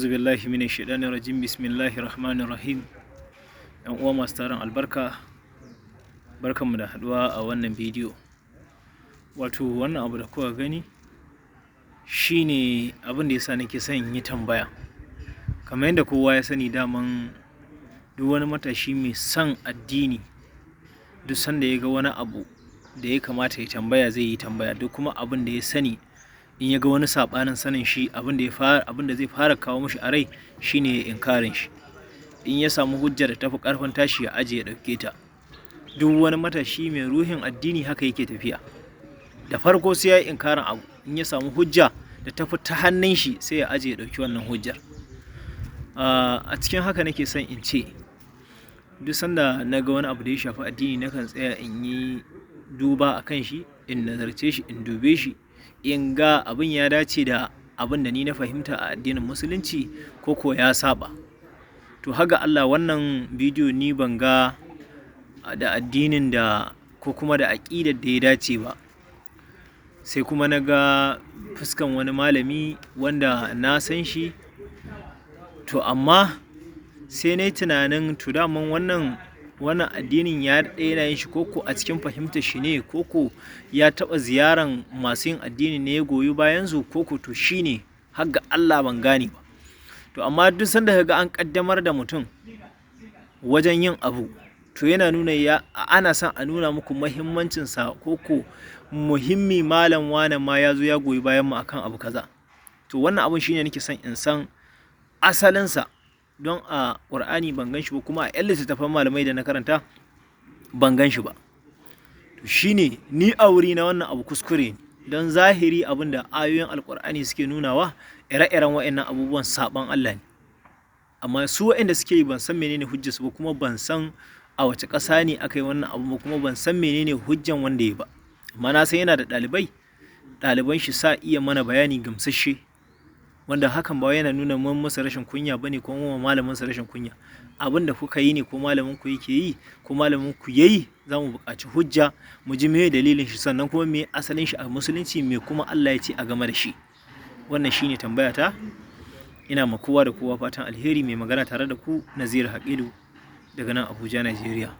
A'udhu billahi minash shaitanir rajim. Bismillahir rahmanir rahim. Yan uwa masu taron albarka, barkanmu da haduwa a wannan bidiyo. Wato wannan abu da kuka gani shine abin da yasa nake son yi tambaya. Kamar yadda kowa ya sani, daman duk wani matashi mai son addini, duk sanda ya ga wani abu da ya kamata ya tambaya zai yi tambaya. Duk kuma abin da ya sani, in ya ga wani sabanin sanin shi, abin da zai fara kawo mishi a rai shine inkarin shi. In ya samu hujjar da tafi karfin tashi ya aje ya dauke ta. Duk wani matashi mai ruhin addini haka yake tafiya. Da farko sai ya yi inkarin abu, in ya samu hujja da tafi ta hannun shi sai ya aje ya dauki wannan hujjar. A cikin haka nake son in ce, duk sanda na ga wani abu da ya shafi addini nakan tsaya in yi duba a kan shi, in nazarce shi, in dube shi, in ga abin ya dace da abin da ni na fahimta a addinin musulunci ko ya saba. To haga Allah, wannan bidiyo ni ban ga da addinin da ko kuma da aƙidar da ya dace ba. Sai kuma na ga fuskan wani malami wanda na san shi, to amma sai na yi tunanin to daman wannan addinin ya daina yin shi koko a cikin fahimtar shi ne, koko ya taɓa ziyaran masu yin addini ne ya goyi bayan su, koko to shi ne har ga Allah ban gane ba. To amma duk sanda kaga an kaddamar da mutum wajen yin abu, to yana nuna ana son a nuna muku muhimmancin sa, koko muhimmi malam wane ma ya zo ya goyi bayan mu akan abu kaza. To wannan abun shine nake son in san asalin sa, don a Qur'ani ban gan shi ba, kuma a ƴan littattafan malamai da na karanta ban gan shi ba. To shine ni a wuri na wannan abu kuskure ne, don zahiri abin da ayoyin Alƙur'ani suke nunawa ire-iren waɗannan abubuwan saban Allah ne. Amma su waɗanda suke yi ban san menene hujjar su ba, kuma ban san a wace ƙasa ne aka yi wannan abu ba, kuma ban san menene hujjan wanda ya ba. Amma na san yana da ɗaliban shi sa iya mana bayani gamsasshe, wanda hakan ba yana nuna mun masa rashin kunya bane ko mun malamin sa rashin kunya. Abin da kuka yi ne ko malamin ku yake yi ko malamin ku yayi, za mu buƙaci hujja, mu ji meye dalilin shi, sannan kuma me asalin shi a musulunci, me kuma Allah ya ce a game da shi. Wannan shine tambaya ta. Ina ma kowa da kowa fatan alheri. Mai magana tare da ku Nazir Haqilu daga nan Abuja, Najeriya.